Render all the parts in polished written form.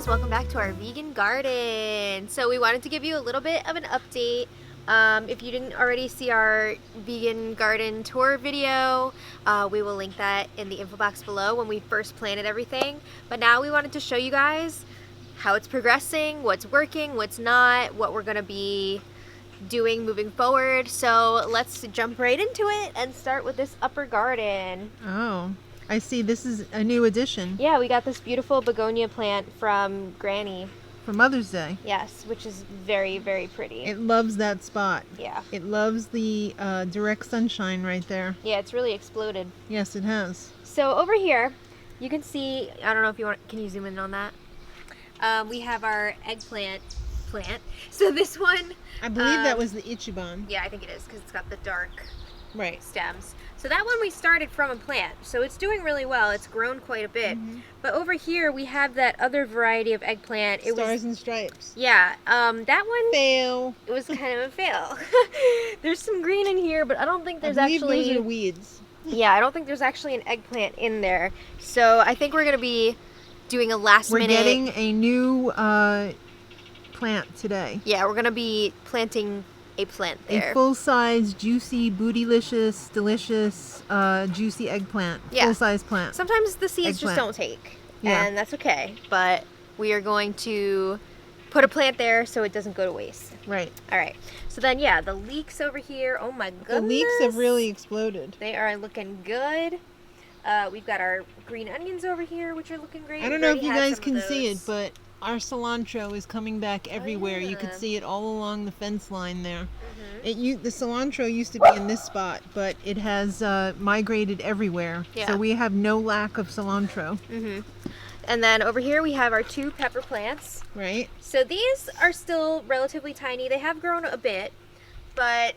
guys, welcome back to our vegan garden. So we wanted to give you a little bit of an update. If you didn't already see our vegan garden tour video, we will link that in the info box below when we first planted everything. But now we wanted to show you guys how it's progressing, what's working, what's not, what we're gonna be doing moving forward. So let's jump right into it and start with this upper garden. Oh, I see. This is a new addition. Yeah, we got this beautiful begonia plant from Granny. For Mother's Day. Yes, which is very, very pretty. It loves that spot. Yeah. It loves the direct sunshine right there. Yeah, it's really exploded. Yes, it has. So over here, you can see, I don't know if you want, can you zoom in on that? We have our eggplant plant. So this one... I believe that was the Ichiban. Yeah, I think it is, because it's got the dark stems. So that one we started from a plant, so it's doing really well. It's grown quite a bit. Mm-hmm. But over here we have that other variety of eggplant. Stars and Stripes. Yeah, that one... Fail. It was kind of a fail. There's some green in here, but I don't think there's actually... actually... those are weeds. Yeah, I don't think there's actually an eggplant in there. So I think we're going to be doing a last minute... We're getting a new plant today. Yeah, we're going to be planting a plant there. A full-size, juicy, bootylicious, delicious, juicy eggplant. Yeah. Full-size plant. Sometimes the seeds just don't take, and that's okay. But we are going to put a plant there so it doesn't go to waste. Right. All right. So then, yeah, the leeks over here. Oh my goodness. The leeks have really exploded. They are looking good. We've got our green onions over here, which are looking great. I don't know if you guys can see it, but our cilantro is coming back everywhere. You could see it all along the fence line there. Mm-hmm. The cilantro used to be in this spot, but it has migrated everywhere. Yeah. So we have no lack of cilantro. Mm-hmm. And then over here we have our 2 pepper plants. Right. So these are still relatively tiny. They have grown a bit, but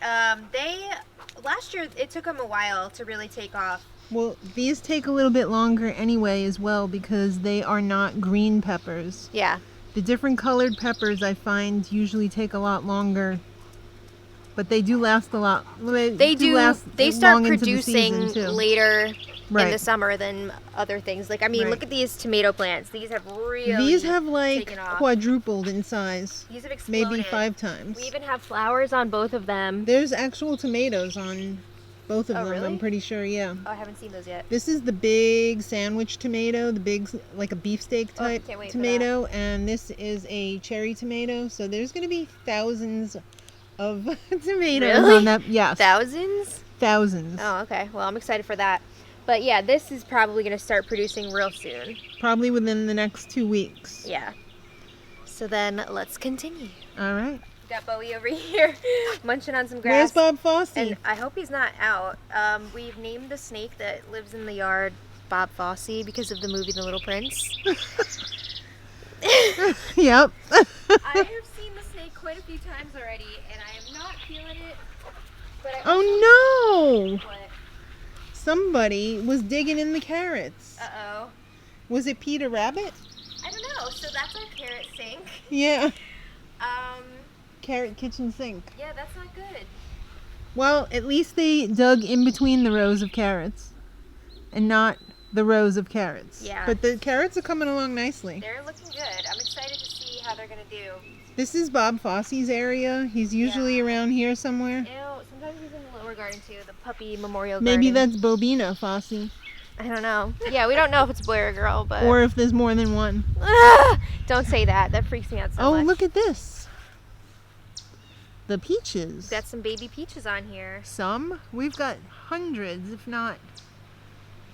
last year it took them a while to really take off. Well, these take a little bit longer anyway as well because they are not green peppers. Yeah. The different colored peppers I find usually take a lot longer, but they do last a lot. They start producing later in the summer than other things. Like, I mean, look at these tomato plants. These have like quadrupled in size. These have exploded. Maybe 5 times. We even have flowers on both of them. There's actual tomatoes on both of them, really? I'm pretty sure, yeah. Oh, I haven't seen those yet. This is the big sandwich tomato, the big, like a beefsteak type tomato, and this is a cherry tomato. So there's going to be thousands of tomatoes on that. Yes. Thousands? Thousands. Oh, okay. Well, I'm excited for that. But yeah, this is probably going to start producing real soon. Probably within the next 2 weeks. Yeah. So then let's continue. All right. Got Bowie over here munching on some grass. Where's Bob Fosse? And I hope he's not out. We've named the snake that lives in the yard Bob Fosse because of the movie The Little Prince. Yep. I have seen the snake quite a few times already, and I am not feeling it. But oh no! What? Somebody was digging in the carrots. Uh-oh. Was it Peter Rabbit? I don't know. So that's our carrot sink. Yeah. Carrot kitchen sink. Yeah, that's not good. Well, at least they dug in between the rows of carrots and not the rows of carrots. Yeah. But the carrots are coming along nicely. They're looking good. I'm excited to see how they're going to do. This is Bob Fosse's area. He's usually around here somewhere. Sometimes he's in the lower garden too, the puppy memorial garden. Maybe that's Bobina Fosse. I don't know. Yeah, we don't know if it's a boy or a girl, but... Or if there's more than one. Don't say that. That freaks me out so much. Oh, look at this. The peaches. We've got some baby peaches on here. Some? We've got hundreds, if not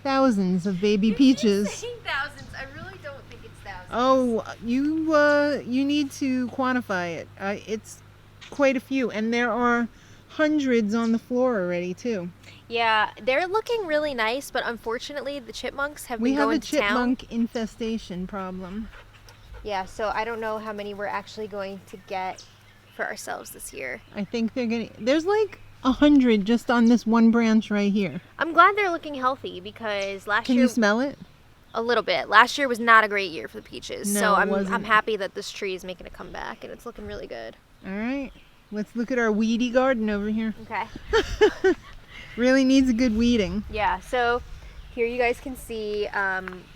thousands of baby peaches. You're saying thousands. I really don't think it's thousands. Oh, you need to quantify it. It's quite a few, and there are hundreds on the floor already too. Yeah, they're looking really nice, but unfortunately the chipmunks have been going to town. We have a chipmunk infestation problem. Yeah, so I don't know how many we're actually going to get for ourselves this year. I think there's like 100 just on this one branch right here. I'm glad they're looking healthy because last year... Can you smell it? A little bit. Last year was not a great year for the peaches. No, so it wasn't. I'm happy that this tree is making a comeback and it's looking really good. All right. Let's look at our weedy garden over here. Okay. Really needs a good weeding. Yeah, so Here you guys can see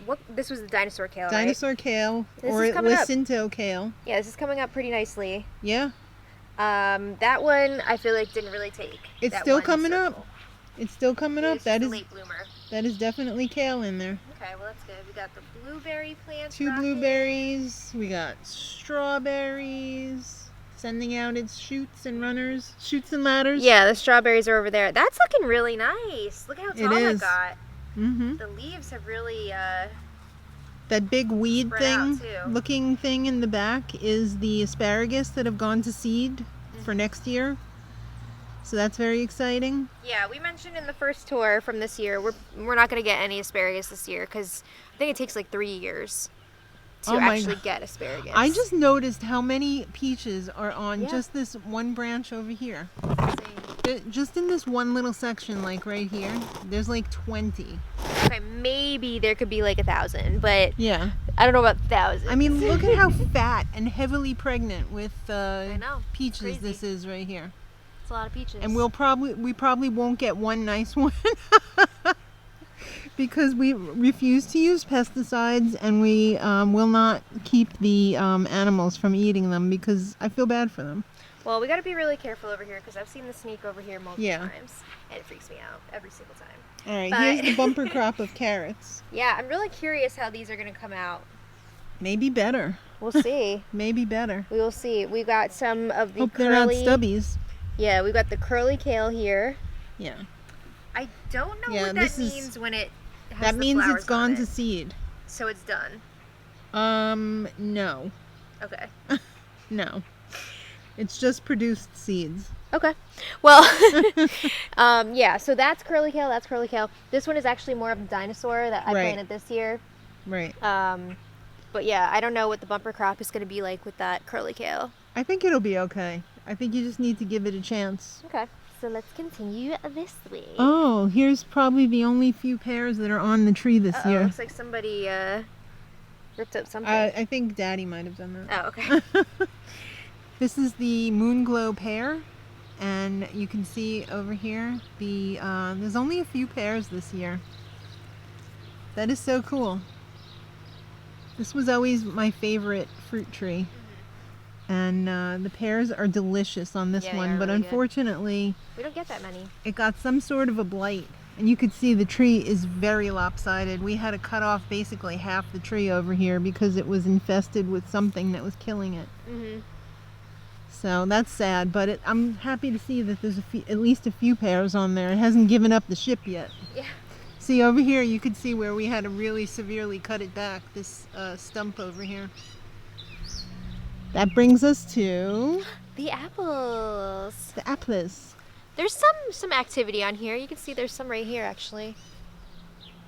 what this was the dinosaur kale, Dinosaur right? kale, This or is coming up. Licinto kale. Yeah, this is coming up pretty nicely. Yeah. That one I feel like didn't really take. It's that still one coming circle. up. It's still coming up. It's That just is a late bloomer. that is definitely kale in there. Okay, well that's good. We got the blueberry plants. 2 rocking. blueberries. We got strawberries. Sending out its shoots and ladders. Yeah, the strawberries are over there. That's looking really nice. Look how tall that is. got. Mm-hmm. The leaves have really That big weed spread thing, out, too. looking thing in the back is the asparagus that have gone to seed for next year. So that's very exciting. Yeah, we mentioned in the first tour from this year, we're not going to get any asparagus this year because I think it takes like 3 years to Oh my actually God. get asparagus. I just noticed how many peaches are on Yeah. just this one branch over here. Insane. Just in this one little section, like right here, there's like 20. Okay, maybe there could be like 1,000, but Yeah. I don't know about thousands. I mean, look at how fat and heavily pregnant with I know. peaches Crazy. this is right here. It's a lot of peaches. And we probably won't get one nice one because we refuse to use pesticides, and we will not keep the animals from eating them because I feel bad for them. Well, we got to be really careful over here because I've seen the snake over here multiple Yeah. times, and it freaks me out every single time. All right, But- here's the bumper crop of carrots. Yeah, I'm really curious how these are going to come out. Maybe better. We'll see. Maybe better. We will see. We got some of the Hope they're not curly. stubbies. Yeah, we got the curly kale here. Yeah. I don't know Yeah, what this that is- means when it has That the means flowers it's gone on to it. seed. So it's done. No. Okay. No. It's just produced seeds. Okay. Well, yeah, so that's curly kale, that's curly kale. This one is actually more of the dinosaur that I Right. planted this year. Right. But yeah, I don't know what the bumper crop is going to be like with that curly kale. I think it'll be okay. I think you just need to give it a chance. Okay. So let's continue this way. Oh, here's probably the only few pears that are on the tree this Uh-oh, year. looks like somebody ripped up something. I think Daddy might have done that. Oh, okay. This is the Moonglow pear, and you can see over here there's only a few pears this year. That is so cool. This was always my favorite fruit tree, and the pears are delicious on this Yeah, they one, are but really good. unfortunately We don't get that many. it got some sort of a blight, and you could see the tree is very lopsided. We had to cut off basically half the tree over here because it was infested with something that was killing it. Mm-hmm. So that's sad, but I'm happy to see that there's at least a few pears on there. It hasn't given up the ship yet. Yeah. See, over here you could see where we had to really severely cut it back, this stump over here. That brings us to The apples. the apples. There's some activity on here. You can see there's some right here, actually.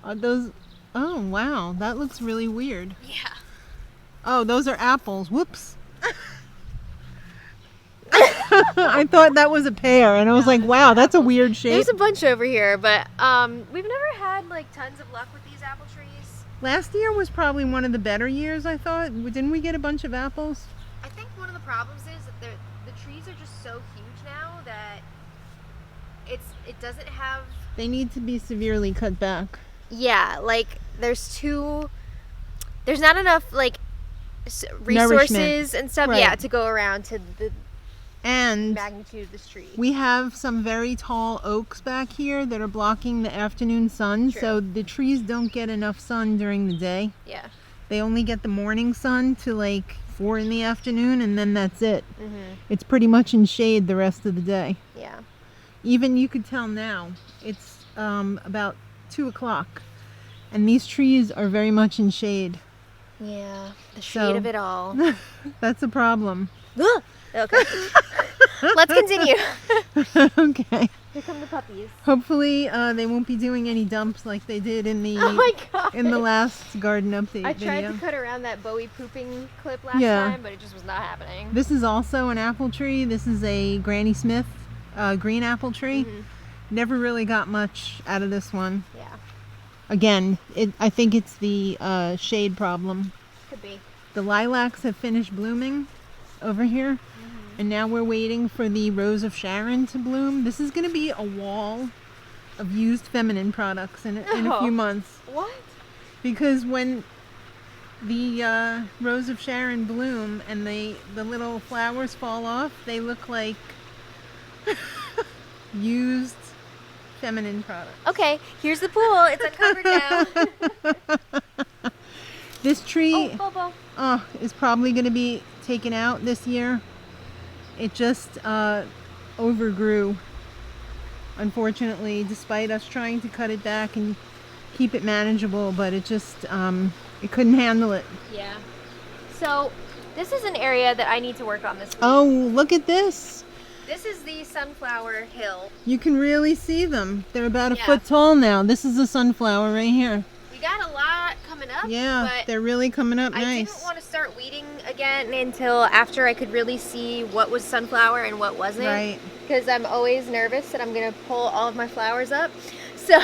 Are those... Oh, wow. That looks really weird. Yeah. Oh, those are apples. Whoops. I thought that was a pear, and I was like, wow, that's a weird shape. There's a bunch over here, but we've never had like tons of luck with these apple trees. Last year was probably one of the better years, I thought. Didn't we get a bunch of apples? I think one of the problems is that the trees are just so huge now that it doesn't have. They need to be severely cut back. Yeah, like there's not enough like resources Nourishment. and stuff. Right. Yeah, to go around to the And magnitude of this tree. we have some very tall oaks back here that are blocking the afternoon sun, True. so the trees don't get enough sun during the day. Yeah. They only get the morning sun to like 4 in the afternoon, and then that's it. Mhm. It's pretty much in shade the rest of the day. Yeah. Even you could tell now, it's about 2 o'clock, and these trees are very much in shade. Yeah. The So- shade of it all. That's a problem. Okay. Let's continue. Okay. Here come the puppies. Hopefully they won't be doing any dumps like they did in the Oh my god. in the last garden update I tried video. to cut around that Bowie pooping clip last Yeah. time, but it just was not happening. This is also an apple tree. This is a Granny Smith green apple tree. Mhm. Never really got much out of this one. Yeah. Again, I think it's the shade problem. Could be. The lilacs have finished blooming over here, and now we're waiting for the Rose of Sharon to bloom. This is going to be a wall of used feminine products in a few months. What? Because when the Rose of Sharon bloom and the little flowers fall off, they look like used feminine products. Okay, here's the pool. It's uncovered now. This tree Bobo. Is probably going to be taken out this year. It just overgrew, unfortunately, despite us trying to cut it back and keep it manageable, but it just it couldn't handle it. Yeah. So this is an area that I need to work on this week. Oh, look at this. This is the sunflower hill. You can really see them. They're about a foot tall now. This is a sunflower right here. We got a lot coming up. Yeah, but they're really coming up nice. I didn't want to start weeding again until after I could really see what was sunflower and what wasn't. Right. Because I'm always nervous that I'm going to pull all of my flowers up. So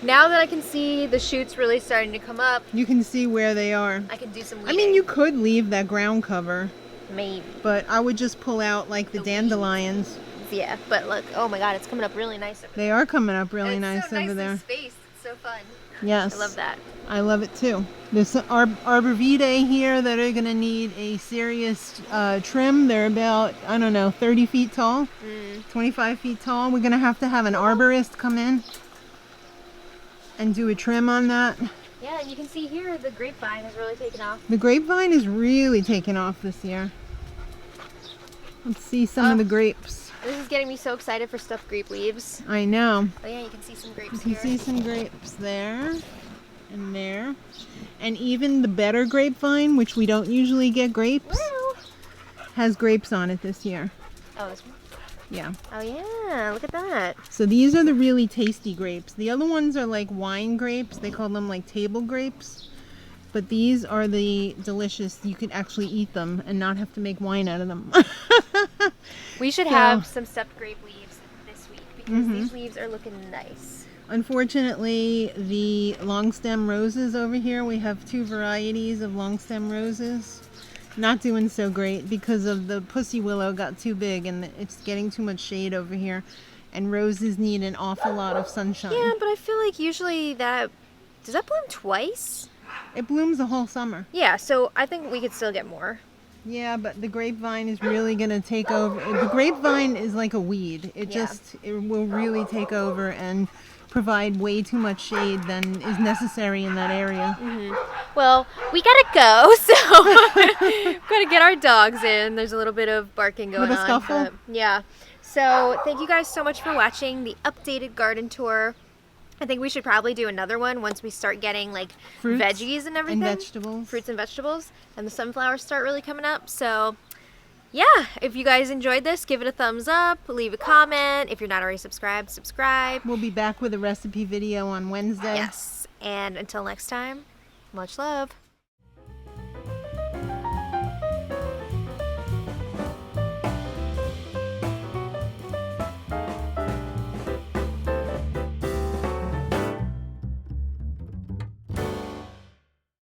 now that I can see the shoots really starting to come up, you can see where they are. I can do some weeding. I mean, you could leave that ground cover. Maybe. But I would just pull out like the dandelions. Yeah, but look, oh my god, it's coming up really nice over there. They are coming up really nice over nicely there. Spaced. It's so fun. Yes. I love that. I love it too. There's some arborvitae here that are going to need a serious trim. They're about, I don't know, 30 feet tall, 25 feet tall. We're going to have an arborist come in and do a trim on that. Yeah, and you can see here the grapevine has really taken off. The grapevine is really taken off this year. Let's see some of the grapes. This is getting me so excited for stuffed grape leaves. I know. Oh yeah, you can see some grapes here. You can see some grapes there and there. And even the better grapevine, which we don't usually get grapes, has grapes on it this year. Oh, this one? Yeah. Oh yeah, look at that. So these are the really tasty grapes. The other ones are like wine grapes. They call them like table grapes. But these are the delicious. You could actually eat them and not have to make wine out of them. We should have some stuffed grape leaves this week because these leaves are looking nice. Unfortunately, the long stem roses over here, we have 2 varieties of long stem roses. Not doing so great because of the pussy willow got too big and it's getting too much shade over here. And roses need an awful lot of sunshine. Yeah, but I feel like usually does that bloom twice? It blooms the whole summer. Yeah, so I think we could still get more. Yeah, but the grapevine is really going to take over. The grapevine is like a weed. It will really take over and provide way too much shade than is necessary in that area. Well, we gotta go, so we've got to get our dogs in. There's a little bit of barking going on. With a scuffle? Yeah. So thank you guys so much for watching the updated garden tour. I think we should probably do another one once we start getting like fruits veggies and everything. And vegetables. Fruits and vegetables. And the sunflowers start really coming up. So yeah, if you guys enjoyed this, give it a thumbs up, leave a comment. If you're not already subscribed, subscribe. We'll be back with a recipe video on Wednesday. Yes. And until next time, much love.